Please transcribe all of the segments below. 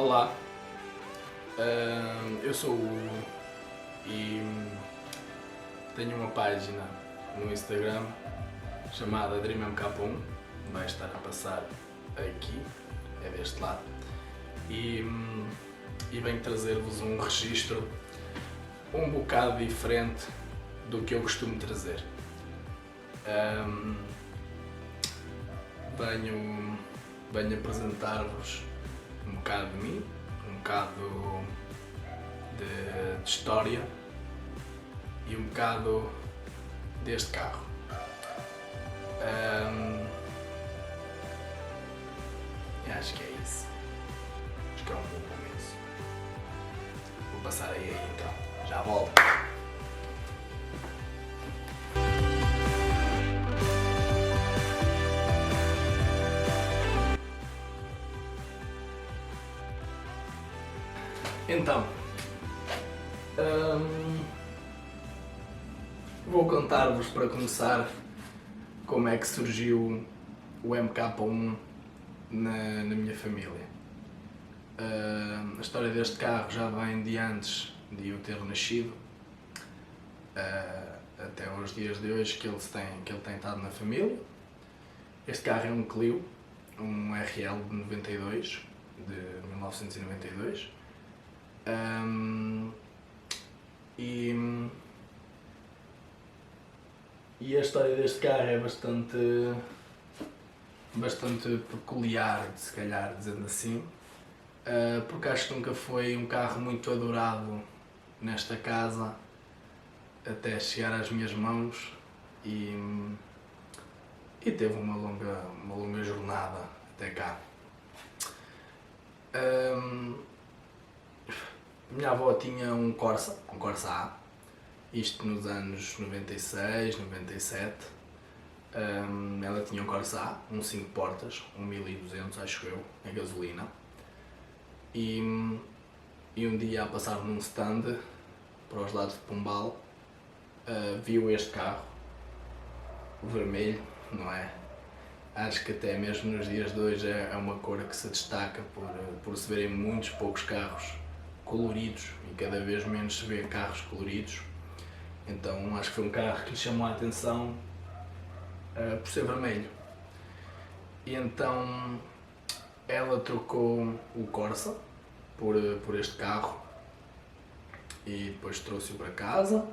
Olá, eu sou o Hugo e tenho uma página no Instagram chamada DreamMK1, vai estar a passar aqui, é deste lado, e venho trazer-vos um registro um bocado diferente do que eu costumo trazer. Venho apresentar-vos um bocado de mim, um bocado de história e um bocado deste carro. E acho que é isso. Acho que é um bom começo. Vou passar aí então. Já volto. Então, vou contar-vos para começar como é que surgiu o MK1 na minha família. A história deste carro já vem de antes de eu ter nascido, até aos dias de hoje que ele tem estado na família. Este carro é um Clio, um RL de 92, de 1992. E a história deste carro é bastante peculiar, se calhar dizendo assim, porque acho que nunca foi um carro muito adorado nesta casa até chegar às minhas mãos e teve uma longa jornada até cá. Minha avó tinha um Corsa A, isto nos anos 96, 97. Ela tinha um Corsa A, um 5 portas, um 1200 acho eu, a gasolina. E um dia a passar num stand para os lados de Pombal, viu este carro, o vermelho, não é? Acho que até mesmo nos dias de hoje é uma cor que se destaca por se verem muitos poucos carros coloridos e cada vez menos se vê carros coloridos. Então acho que foi um carro que lhe chamou a atenção por ser vermelho. E então ela trocou o Corsa por este carro e depois trouxe-o para casa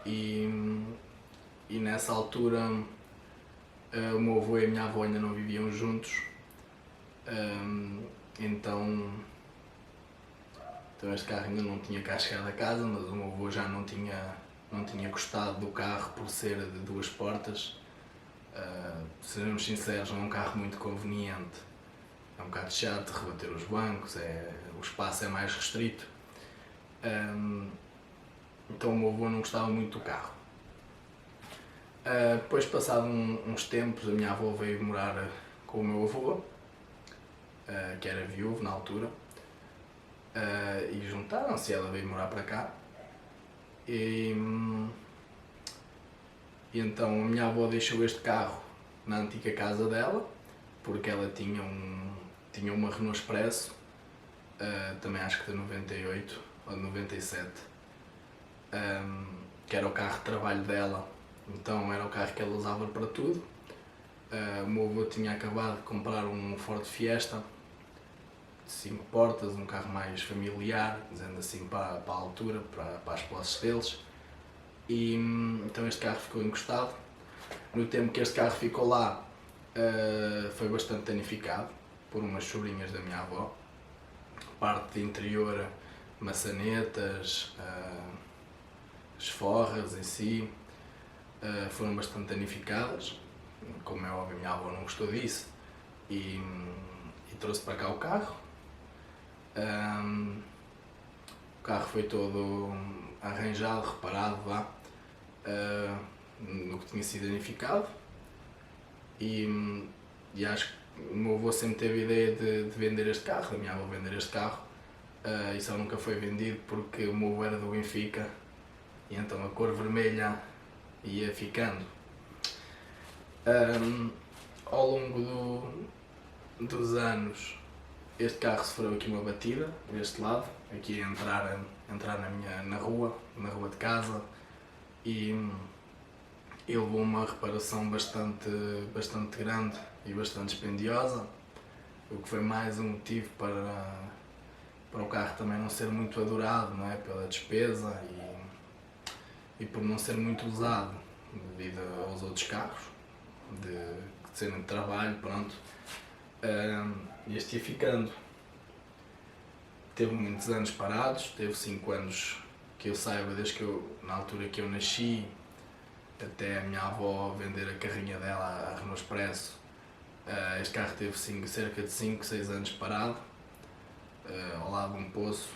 e nessa altura o meu avô e a minha avó ainda não viviam juntos, então este carro ainda não tinha cá chegado a casa, mas o meu avô já não tinha gostado do carro por ser de 2 portas. Sejamos sinceros, não é um carro muito conveniente, é um bocado chato de rebater os bancos, o espaço é mais restrito, então o meu avô não gostava muito do carro. Depois, passado uns tempos, a minha avó veio morar com o meu avô, que era viúvo na altura, e juntaram-se, ela veio morar para cá. E então a minha avó deixou este carro na antiga casa dela, porque ela tinha uma Renault Expresso, também acho que de 98 ou de 97, que era o carro de trabalho dela, então era o carro que ela usava para tudo. O meu avô tinha acabado de comprar um Ford Fiesta de 5 portas, um carro mais familiar, dizendo assim, para a altura, para as posses deles. E então este carro ficou encostado. No tempo que este carro ficou lá, foi bastante danificado por umas sobrinhas da minha avó. Parte de interior, maçanetas, as forras em si, foram bastante danificadas. Como é óbvio, a minha avó não gostou disso e trouxe para cá o carro. O carro foi todo arranjado, reparado lá, no que tinha sido danificado, e acho que o meu avô sempre teve a ideia de vender este carro, a minha avó vender este carro, e só nunca foi vendido porque o meu avô era do Benfica e então a cor vermelha ia ficando. Ao longo dos anos este carro sofreu aqui uma batida, deste lado, aqui a entrar na rua de casa, e levou uma reparação bastante grande e bastante dispendiosa, o que foi mais um motivo para o carro também não ser muito adorado, não é? Pela despesa e por não ser muito usado devido aos outros carros de serem de trabalho, pronto. E este ia ficando. Teve muitos anos parados, teve 5 anos que eu saiba, na altura que eu nasci, até a minha avó vender a carrinha dela, a Renault Expresso. Este carro teve cerca de 5, 6 anos parado, ao lado de um poço,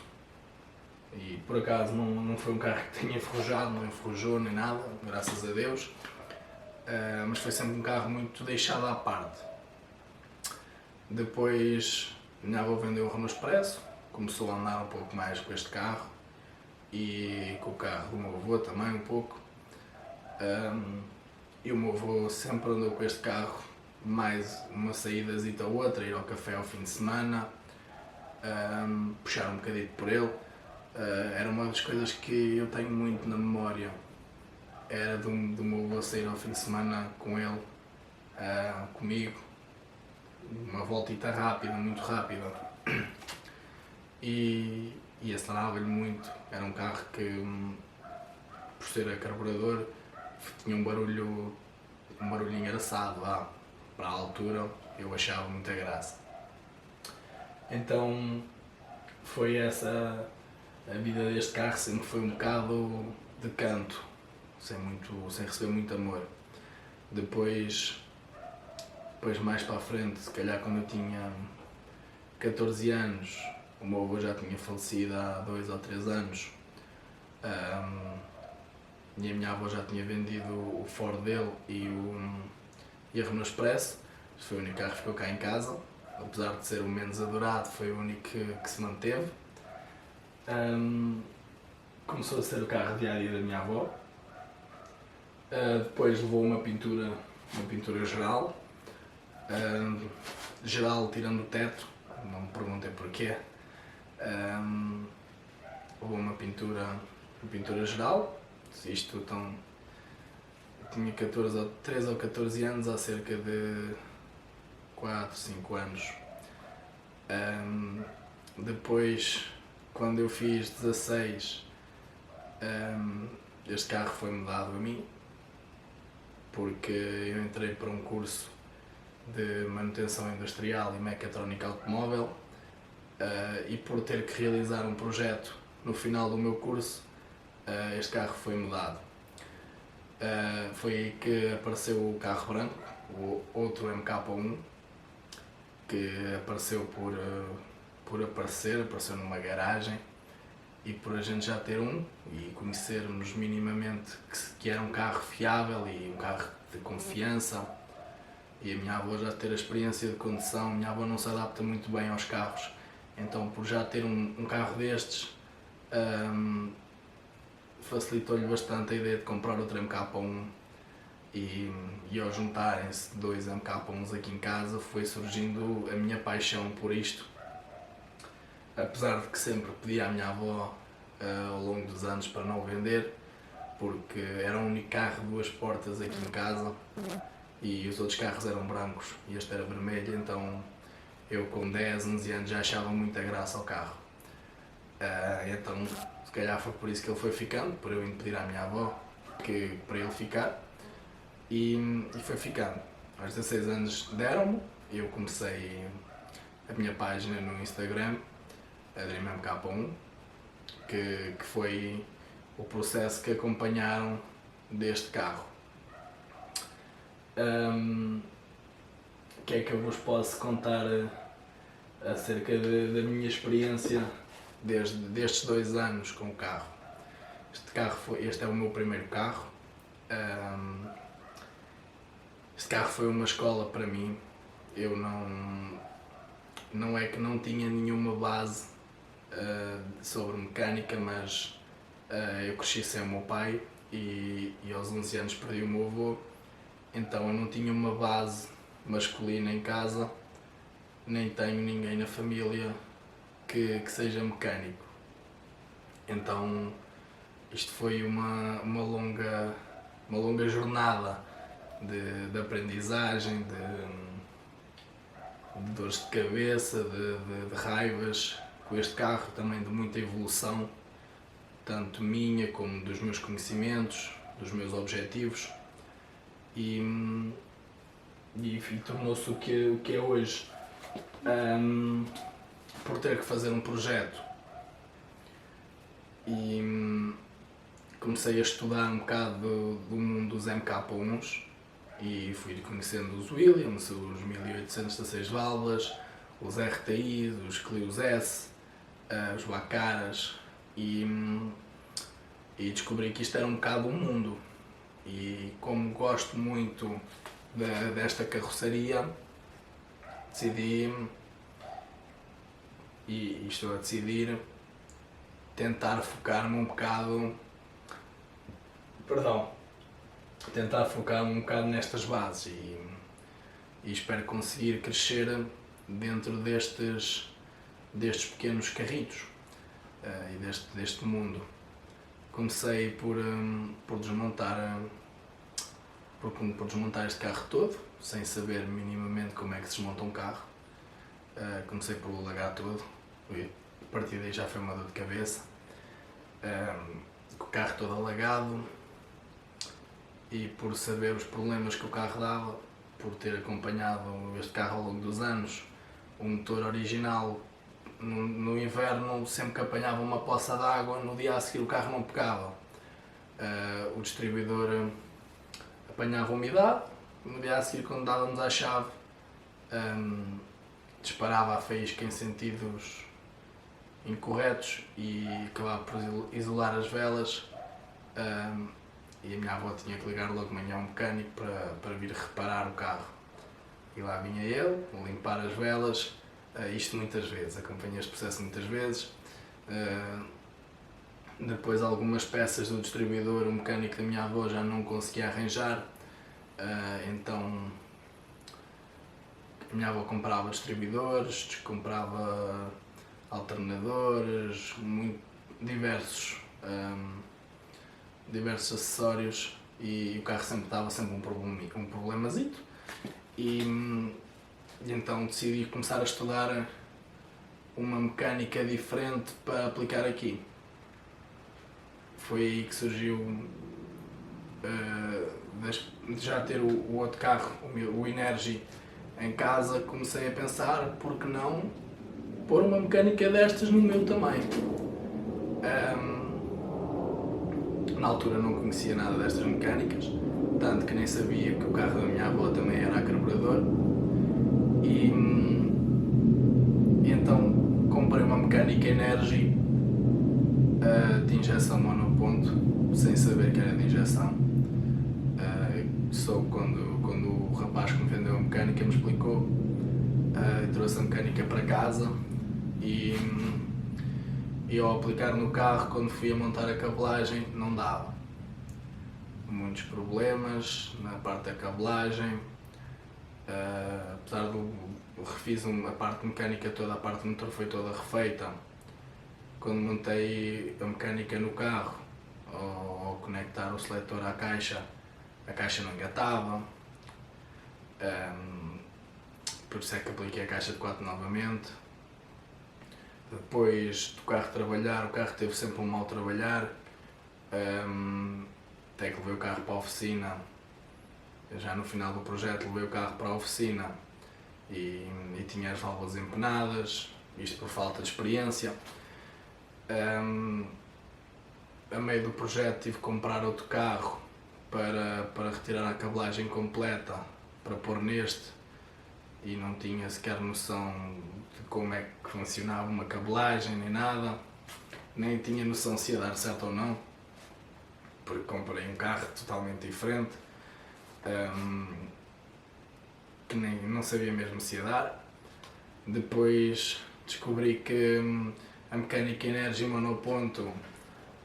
e por acaso não foi um carro que tenha enferrujado, não enferrujou nem nada, graças a Deus, mas foi sempre um carro muito deixado à parte. Depois a minha avó vendeu o Renault Expresso, começou a andar um pouco mais com este carro e com o carro do meu avô também um pouco, e o meu avô sempre andou com este carro, mais uma saídazita ou outra, ir ao café ao fim de semana, puxar um bocadinho por ele. Era uma das coisas que eu tenho muito na memória, era do meu avô sair ao fim de semana com ele, comigo, uma voltita rápida, muito rápida, e acelerava-lhe muito. Era um carro que, por ser a carburador, tinha um barulho engraçado lá, para a altura, eu achava muita graça. Então foi essa a vida deste carro, sempre foi um bocado de canto, sem receber muito amor. Depois mais para a frente, se calhar quando eu tinha 14 anos, o meu avô já tinha falecido há 2 ou 3 anos, e a minha avó já tinha vendido o Ford dele e a Renault Expresso. Este foi o único carro que ficou cá em casa, apesar de ser o menos adorado, foi o único que se manteve. Começou a ser o carro dia-a-dia da minha avó. Depois levou uma pintura geral, tirando o teto, não me perguntei porquê. Levou uma pintura geral. Isto eu tinha 13 ou 14 anos, há cerca de 4, 5 anos. Depois, quando eu fiz 16, este carro foi-me dado a mim, porque eu entrei para um curso de manutenção industrial e mecatrónica automóvel, e por ter que realizar um projeto no final do meu curso, este carro foi-me dado. Foi aí que apareceu o carro branco, o outro MK1, que apareceu apareceu numa garagem, e por a gente já ter um e conhecermos minimamente que era um carro fiável e um carro de confiança, e a minha avó já ter a experiência de condução. A minha avó não se adapta muito bem aos carros, então por já ter um carro destes, facilitou-lhe bastante a ideia de comprar outro MK1, e ao juntarem-se 2 MK1s aqui em casa foi surgindo a minha paixão por isto, apesar de que sempre pedi à minha avó ao longo dos anos para não vender, porque era o único carro de 2 portas aqui em casa e os outros carros eram brancos e este era vermelho, então eu com 10, 11 anos já achava muita graça ao carro. Então se calhar foi por isso que ele foi ficando, por eu impedir à minha avó para ele ficar, e foi ficando. Aos 16 anos deram-me, eu comecei a minha página no Instagram, a DreamMK1, que foi o processo que acompanharam deste carro. O que é que eu vos posso contar acerca da minha experiência destes 2 anos com o carro? Este é o meu primeiro carro. Este carro foi uma escola para mim. Eu não é que não tinha nenhuma base sobre mecânica, mas eu cresci sem o meu pai e aos 11 anos perdi o meu avô, então eu não tinha uma base masculina em casa, nem tenho ninguém na família que seja mecânico. Então isto foi uma longa jornada de aprendizagem, de dores de cabeça, de raivas, com este carro também de muita evolução, tanto minha como dos meus conhecimentos, dos meus objetivos, e tornou-se o que é hoje, por ter que fazer um projeto. E comecei a estudar um bocado do mundo dos MK1s e fui conhecendo os Williams, os 1816 válvulas, os RTI, os Clios S, os Bacaras, e descobri que isto era um bocado um mundo. E como gosto muito desta carroceria, decidi, e estou a decidir, tentar focar-me um bocado, nestas bases, e espero conseguir crescer dentro destes pequenos carritos, e deste mundo. Comecei por desmontar este carro todo, sem saber minimamente como é que se desmonta um carro. Comecei por o largar todo, a partir daí já foi uma dor de cabeça, com o carro todo alagado, e por saber os problemas que o carro dava, por ter acompanhado este carro ao longo dos anos. O motor original, no inverno, sempre que apanhava uma poça de água, no dia a seguir o carro não pegava. O distribuidor apanhava umidade, no dia a seguir, quando dávamos à chave, disparava a faísca em sentidos incorretos e acabava por isolar as velas, e a minha avó tinha que ligar logo de manhã um mecânico para vir reparar o carro. E lá vinha ele, limpar as velas, isto muitas vezes, acompanhei este processo muitas vezes. Depois algumas peças do distribuidor, o mecânico da minha avó já não conseguia arranjar, então a minha avó comprava distribuidores, comprava alternadores, diversos acessórios, e o carro sempre dava um problemazito, e então decidi começar a estudar uma mecânica diferente para aplicar aqui. Foi aí que surgiu, de já ter o outro carro, o Energy, em casa, comecei a pensar, por que não pôr uma mecânica destas no meu também. Na altura não conhecia nada destas mecânicas, tanto que nem sabia que o carro da minha avó também era a carburador, e então comprei uma mecânica Energy de injeção monoponto, sem saber que era de injeção. Só quando o rapaz que me vendeu a mecânica me explicou, trouxe a mecânica para casa, e ao aplicar no carro, quando fui a montar a cabelagem, não dava. Muitos problemas na parte da cabelagem, apesar refiz a parte mecânica toda, a parte do motor foi toda refeita. Quando montei a mecânica no carro, ao conectar o seletor à caixa, a caixa não engatava, por isso é que apliquei a caixa de 4 novamente. Depois do carro trabalhar, o carro teve sempre um mau trabalhar, até que levei o carro para a oficina. Já no final do projeto levei o carro para a oficina e tinha as válvulas empenadas, isto por falta de experiência. A meio do projeto tive que comprar outro carro para retirar a cabelagem completa, para pôr neste, e não tinha sequer noção de como é que funcionava uma cabelagem nem nada, nem tinha noção se ia dar certo ou não, porque comprei um carro totalmente diferente, que não sabia mesmo se ia dar. Depois descobri que a mecânica Energy monoponto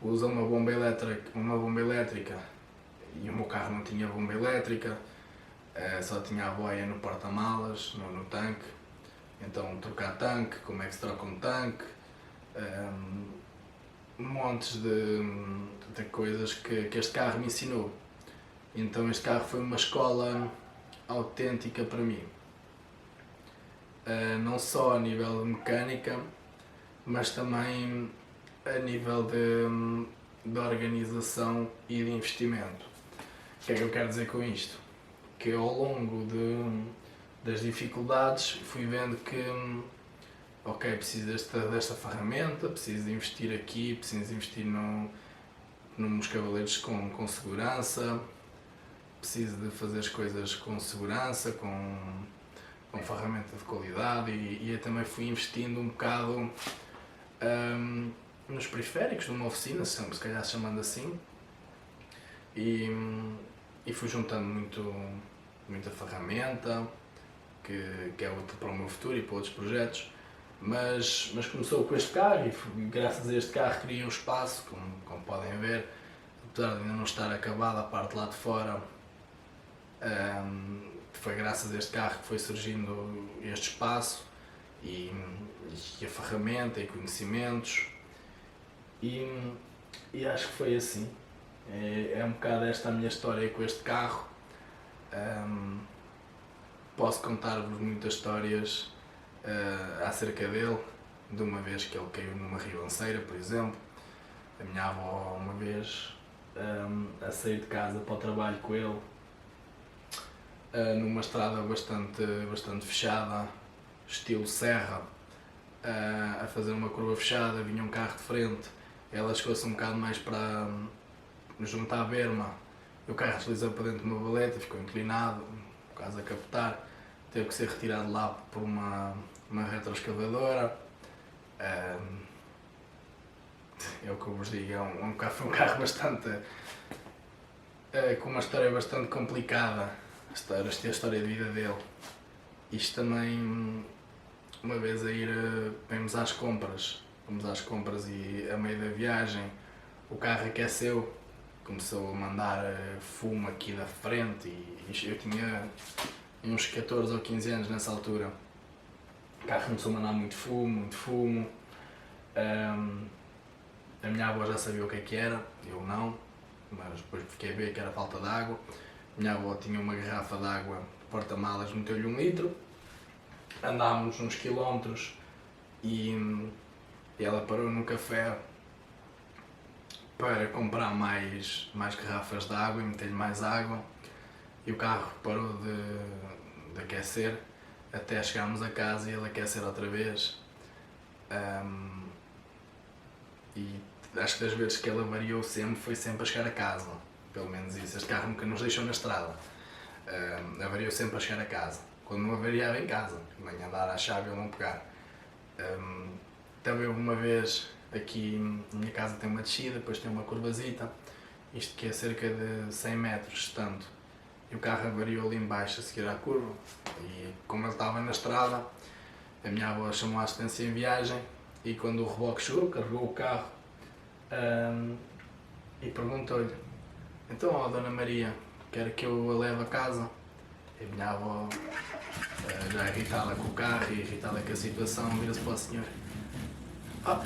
usa uma bomba elétrica, e o meu carro não tinha bomba elétrica, só tinha a boia no porta-malas, no tanque. Então trocar tanque, como é que se troca um tanque, montes de coisas que este carro me ensinou. Então este carro foi uma escola autêntica para mim. Não só a nível de mecânica, mas também a nível de organização e de investimento. O que é que eu quero dizer com isto? Que ao longo das dificuldades fui vendo que ok, preciso desta ferramenta, preciso investir aqui, preciso investir nos cavaleiros com segurança, preciso de fazer as coisas com segurança, com ferramenta de qualidade e eu também fui investindo um bocado nos periféricos de uma oficina, se calhar chamando assim, e fui juntando muita ferramenta que é útil para o meu futuro e para outros projetos, mas começou com este carro e graças a este carro criei um espaço, como podem ver, apesar de ainda não estar acabada a parte lá de fora. Foi graças a este carro que foi surgindo este espaço e a ferramenta e conhecimentos e acho que foi assim. É um bocado esta a minha história com este carro. Posso contar-vos muitas histórias acerca dele, de uma vez que ele caiu numa ribanceira, por exemplo. A minha avó uma vez a sair de casa para o trabalho com ele, numa estrada bastante fechada, estilo serra, a fazer uma curva fechada, vinha um carro de frente, ela chegou-se um bocado mais para junto à berma, e o carro deslizou para dentro de uma valeta, ficou inclinado, quase a capotar, teve que ser retirado lá por uma retroescavadora. É o que eu vos digo, foi um carro bastante com uma história bastante complicada, a história de vida dele. Isto também, uma vez a ir, fomos às compras e a meio da viagem o carro aqueceu, começou a mandar fumo aqui da frente e eu tinha uns 14 ou 15 anos nessa altura. O carro começou a mandar muito fumo. A minha avó já sabia o que era, eu não, mas depois fiquei a ver que era falta de água. A minha avó tinha uma garrafa de água, porta-malas, meteu-lhe 1 litro. Andámos uns quilómetros e ela parou num café para comprar mais garrafas de água e meter-lhe mais água. E o carro parou de aquecer até chegarmos a casa e ele aquecer outra vez. E acho que das vezes que ele avariou foi sempre a chegar a casa, pelo menos isso. Este carro nunca nos deixou na estrada, avariou sempre a chegar a casa, quando não avariava em casa, nem andar à chave ou não pegar. Também uma vez aqui, na minha casa tem uma descida, depois tem uma curvazita, isto que é cerca de 100 metros, tanto, e o carro avariou ali em baixo a seguir à curva, e como ele estava na estrada, a minha avó chamou a assistência em viagem, e quando o reboque chegou, carregou o carro e perguntou-lhe: então, ó, Dona Maria, quer que eu a leve a casa? E a minha avó, já irritada com o carro e irritada com a situação, vira-se para o senhor: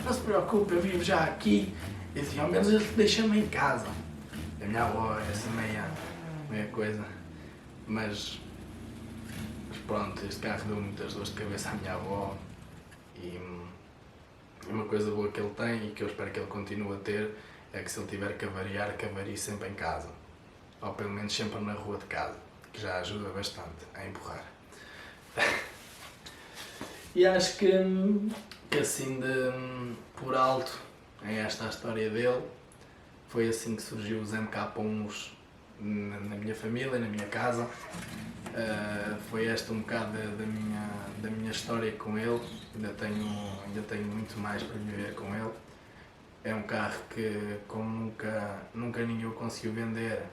não se preocupe, eu vivo já aqui, e dizia, ao menos ele deixa-me em casa. E a minha avó é assim meia coisa, mas pronto, este carro deu muitas dores de cabeça à minha avó e uma coisa boa que ele tem e que eu espero que ele continue a ter é que se ele tiver que avariar, que avarie sempre em casa, ou pelo menos sempre na rua de casa, que já ajuda bastante a empurrar. E acho que assim por alto é esta a história dele. Foi assim que surgiu os MK1s na minha família, na minha casa. Foi esta um bocado da minha história com ele. Ainda tenho muito mais para viver com ele. É um carro que, como nunca ninguém o conseguiu vender,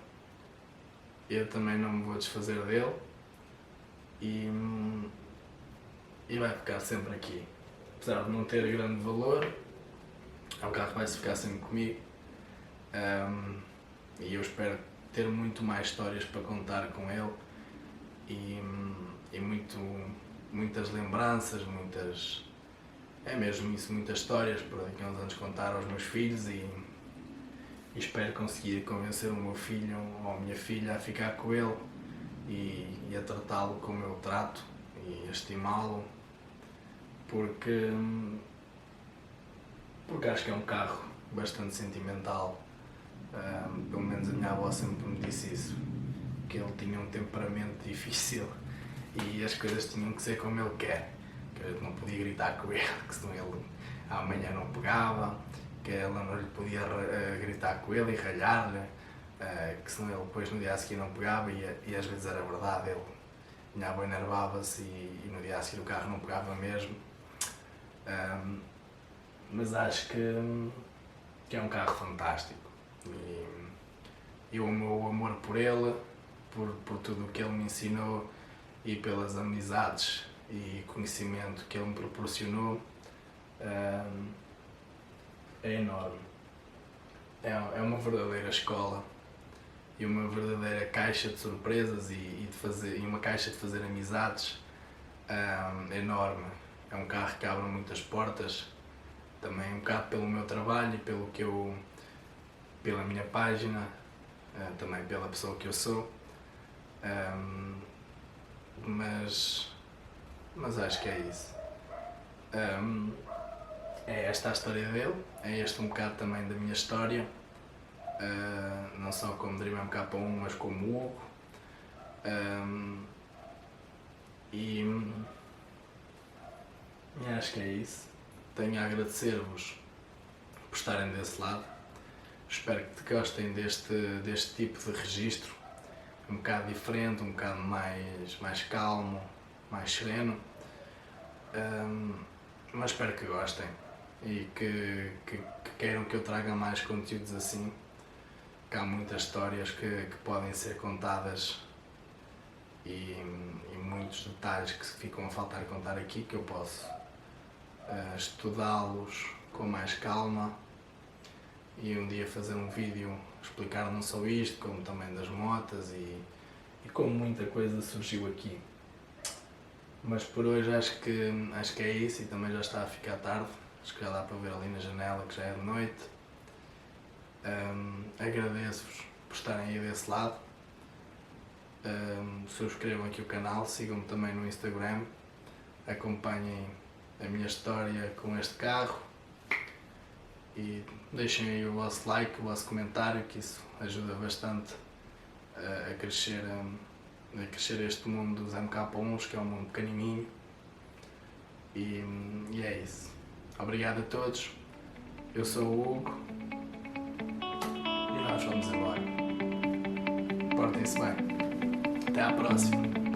eu também não me vou desfazer dele e vai ficar sempre aqui. Apesar de não ter grande valor, é um carro que vai ficar sempre comigo, e eu espero ter muito mais histórias para contar com ele e muito muitas lembranças, é mesmo isso, muitas histórias para daqui a uns anos contar aos meus filhos e espero conseguir convencer o meu filho ou a minha filha a ficar com ele e a tratá-lo como eu trato e a estimá-lo, porque acho que é um carro bastante sentimental. Pelo menos a minha avó sempre me disse isso, que ele tinha um temperamento difícil e as coisas tinham que ser como ele quer, que eu não podia gritar com ele, que senão ele amanhã não pegava, que ela não lhe podia gritar com ele e ralhar-lhe, que senão ele depois no dia a seguir não pegava e às vezes era verdade, minha avó enervava-se e no dia a seguir o carro não pegava mesmo. Mas acho que é um carro fantástico e o meu amor por ele, por tudo o que ele me ensinou e pelas amizades e conhecimento que ele me proporcionou, é enorme. É uma verdadeira escola e uma verdadeira caixa de surpresas e uma caixa de fazer amizades enorme. É um carro que abre muitas portas, também um bocado pelo meu trabalho e pela minha página, também pela pessoa que eu sou, mas acho que é isso. É esta a história dele, é este um bocado também da minha história, não só como Dream MK1, mas como Hugo. E acho que é isso. Tenho a agradecer-vos por estarem desse lado. Espero que gostem deste tipo de registro, um bocado diferente, um bocado mais calmo, mais sereno. Mas espero que gostem e que queiram que eu traga mais conteúdos assim, que há muitas histórias que podem ser contadas e muitos detalhes que ficam a faltar contar aqui, que eu posso estudá-los com mais calma e um dia fazer um vídeo explicar não só isto, como também das motas e como muita coisa surgiu aqui. Mas por hoje acho que é isso e também já está a ficar tarde, acho que já dá para ver ali na janela que já é de noite. Agradeço-vos por estarem aí desse lado. Subscrevam aqui o canal, sigam-me também no Instagram, acompanhem a minha história com este carro e deixem aí o vosso like, o vosso comentário, que isso ajuda bastante a crescer este mundo dos MK1s, que é um mundo pequenininho. E é isso. Obrigado a todos. Eu sou o Hugo e nós vamos embora. Portem-se bem. Até à próxima.